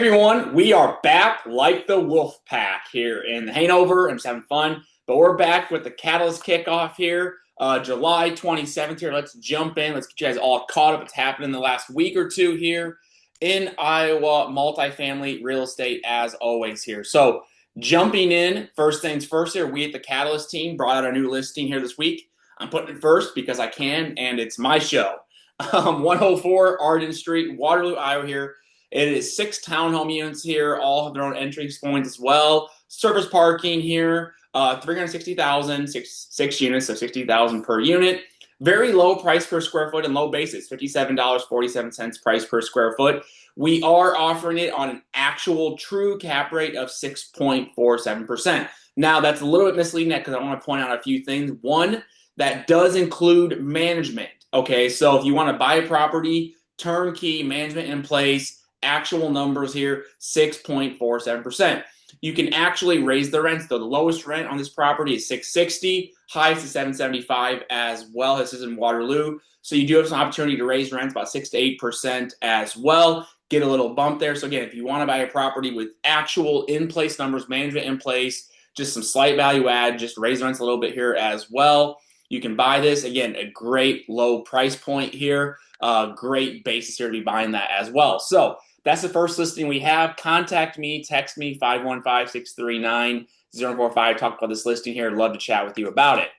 Everyone, we are back like the wolf pack here in the Hanover. I'm just having fun, but we're back with the KataLYST Kickoff here, July 27th here. Let's jump in. Let's get you guys all caught up. What's happened in the last week or two here in Iowa multifamily real estate as always here. So jumping in, first things first here, we at the KataLYST team brought out a new listing here this week. I'm putting it first because I can, and it's my show. 104 Arden Street, Waterloo, Iowa here. It is 6 townhome units here, all have their own entry points as well. Surface parking here, 360,000, six units, so 60,000 per unit. Very low price per square foot and low basis, $57.47 price per square foot. We are offering it on an actual true cap rate of 6.47%. Now, that's a little bit misleading because I want to point out a few things. One, that does include management. Okay, so if you want to buy a property, turnkey, management in place, actual numbers here, 6.47%. You can actually raise the rents, though. The lowest rent on this property is $660, highest is $775 as well. This is in Waterloo. So you do have some opportunity to raise rents about 6 to 8% as well. Get a little bump there. So again, if you want to buy a property with actual in-place numbers, management in place, just some slight value add, just raise rents a little bit here as well. You can buy this. Again, a great low price point here. Great basis here to be buying that as well. So that's the first listing we have. Contact me, text me, 515-639-045. Talk about this listing here. I'd love to chat with you about it.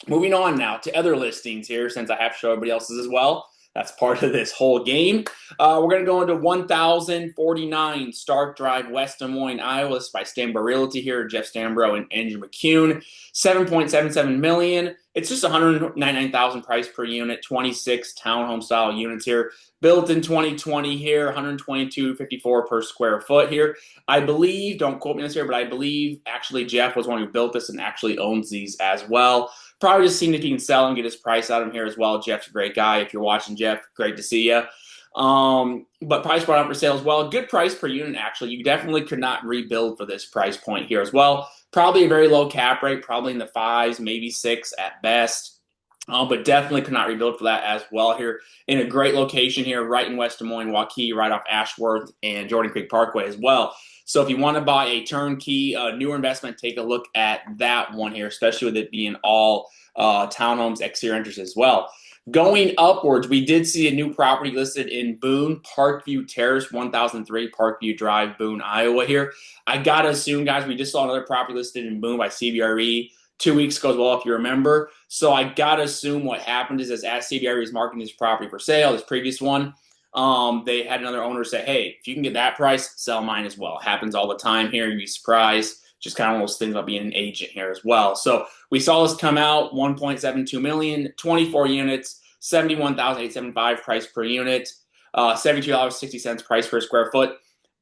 Moving on now to other listings here, since I have to show everybody else's as well. That's part of this whole game. We're going to go into 1049 Stark Drive, West Des Moines, Iowa. This is by Stanbro Realty here, Jeff Stanbro and Andrew McCune. $7.77 million. It's just $199,000 price per unit, 26 townhome style units here. Built in 2020 here, $122.54 per square foot here. I believe, don't quote me on this here, but I believe actually Jeff was one who built this and actually owns these as well. Probably just seeing if he can sell and get his price out of him here as well. Jeff's a great guy. If you're watching, Jeff, great to see you. But price brought up for sale as well. Good price per unit, actually. You definitely could not rebuild for this price point here as well. Probably a very low cap rate, probably in the 5s, maybe 6 at best. But definitely could not rebuild for that as well here. In a great location here, right in West Des Moines, Waukee, right off Ashworth and Jordan Creek Parkway as well. So if you want to buy a turnkey, newer investment, take a look at that one here, especially with it being all townhomes, exterior entries as well. Going upwards, we did see a new property listed in Boone, Parkview Terrace, 1003 Parkview Drive, Boone, Iowa here. I got to assume, guys, we just saw another property listed in Boone by CBRE 2 weeks ago as well, if you remember. So I got to assume what happened is as CBRE is marketing this property for sale, this previous one, they had another owner say, hey, if you can get that price, sell mine as well. It happens all the time here. You'd be surprised. Just kind of one of those things about being an agent here as well. So we saw this come out, 1.72 million, 24 units, $71,875 price per unit, $72.60 price per square foot.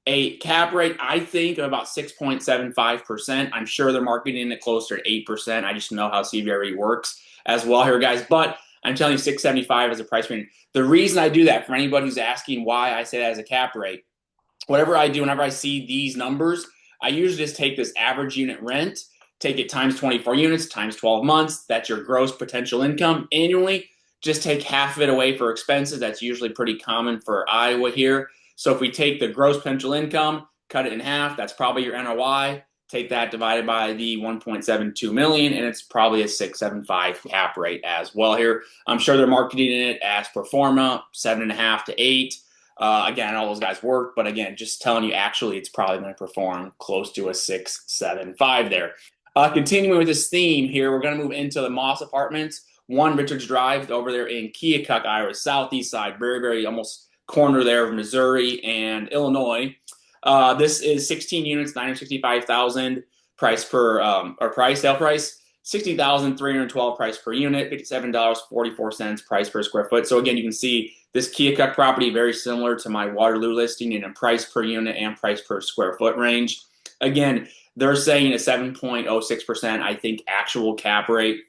A cap rate, I think, of about 6.75%. I'm sure they're marketing it closer to 8%. I just know how CBRE works as well here, guys. But I'm telling you, 675 is a price range. The reason I do that, for anybody who's asking why I say that as a cap rate, whatever I do, whenever I see these numbers, I usually just take this average unit rent, take it times 24 units, times 12 months. That's your gross potential income annually. Just take half of it away for expenses. That's usually pretty common for Iowa here. So if we take the gross potential income, cut it in half, that's probably your NOI. Take that divided by the 1.72 million, and it's probably a 6.75 cap rate as well here. I'm sure they're marketing it as pro forma, 7.5 to 8. Again, all those guys work, but again, just telling you, actually, it's probably going to perform close to a 6.75 there. Continuing with this theme here, we're going to move into the Moss Apartments, 1 Richards Drive over there in Keokuk, Iowa, southeast side, very, very almost corner there of Missouri and Illinois. This is 16 units, $965,000 price per sale price, $60,312 price per unit, $57.44 price per square foot. So again, you can see this Keokuk property very similar to my Waterloo listing in a price per unit and price per square foot range. Again, they're saying a 7.06%, I think, actual cap rate.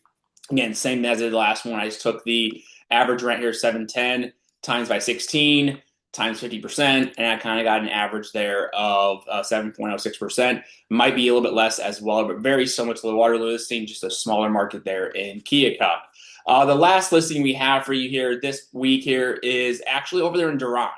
Again, same as the last one. I just took the average rent here, 710 times by 16 times 50%, and I kind of got an average there of 7.06%. Might be a little bit less as well, but very similar to the Waterloo listing, just a smaller market there in Keokuk. The last listing we have for you here this week here is actually over there in Durant.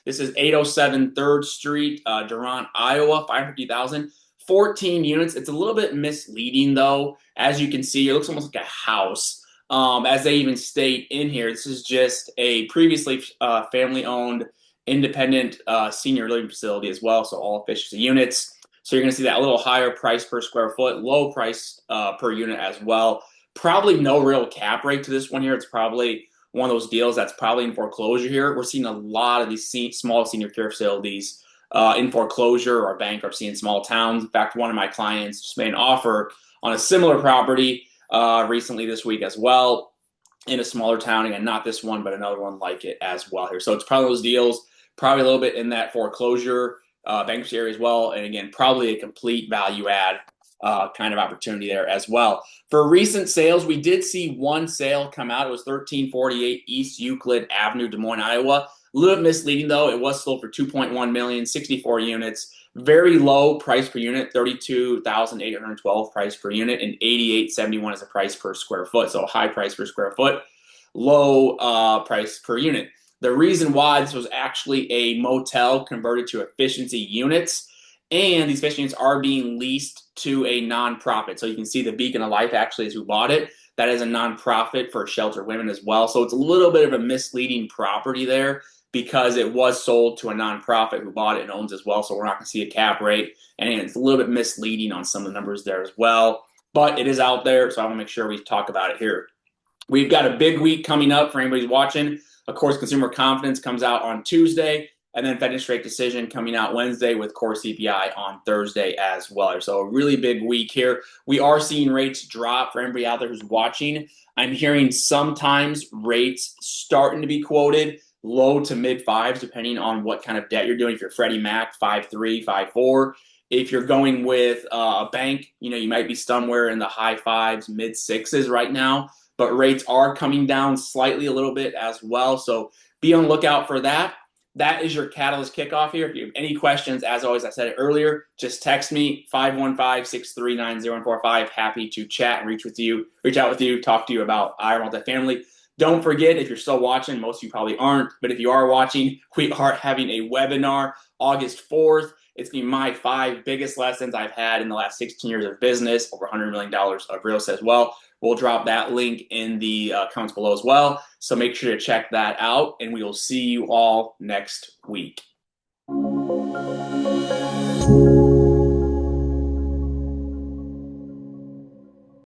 This is 807 3rd Street, Durant, Iowa, 550,000. 14 units. It's a little bit misleading though. As you can see, it looks almost like a house. As they even state in here, this is just a previously family-owned independent senior living facility as well. So all efficiency units. So you're going to see that a little higher price per square foot, low price per unit as well. Probably no real cap rate to this one here. It's probably one of those deals that's probably in foreclosure here. We're seeing a lot of these small senior care facilities in foreclosure or bankruptcy in small towns. In fact, one of my clients just made an offer on a similar property recently this week as well in a smaller town. Again, not this one, but another one like it as well here. So it's probably those deals, probably a little bit in that foreclosure bankruptcy area as well. And again, probably a complete value add kind of opportunity there as well. For recent sales, we did see one sale come out. It was 1348 East Euclid Avenue, Des Moines, Iowa. A little bit misleading though. It was sold for 2.1 million, 64 units. Very low price per unit, 32,812 price per unit, and 88.71 is the price per square foot. So high price per square foot, low price per unit. The reason why this was actually a motel converted to efficiency units, and these efficiency units are being leased to a nonprofit. So you can see the Beacon of Life actually is who bought it. That is a nonprofit for sheltered women as well. So it's a little bit of a misleading property there, because it was sold to a nonprofit who bought it and owns as well. So we're not going to see a cap rate. And it's a little bit misleading on some of the numbers there as well. But it is out there, so I want to make sure we talk about it here. We've got a big week coming up for anybody who's watching. Of course, consumer confidence comes out on Tuesday, and then Fed interest rate decision coming out Wednesday with core CPI on Thursday as well. So a really big week here. We are seeing rates drop for everybody out there who's watching. I'm hearing sometimes rates starting to be quoted low to mid fives, depending on what kind of debt you're doing. If you're Freddie Mac, 5.3, 5.4. If you're going with a bank, you might be somewhere in the high fives, mid sixes right now. But rates are coming down slightly a little bit as well. So be on the lookout for that. That is your KataLYST Kickoff here. If you have any questions, as always, I said it earlier, just text me, 515-639-0145. Happy to chat and reach out with you, talk to you about Iowa Multifamily. Don't forget, if you're still watching, most of you probably aren't, but if you are watching, we are having a webinar August 4th. It's going to be my 5 biggest lessons I've had in the last 16 years of business, over $100 million of real estate as well. We'll drop that link in the comments below as well. So make sure to check that out, and we will see you all next week.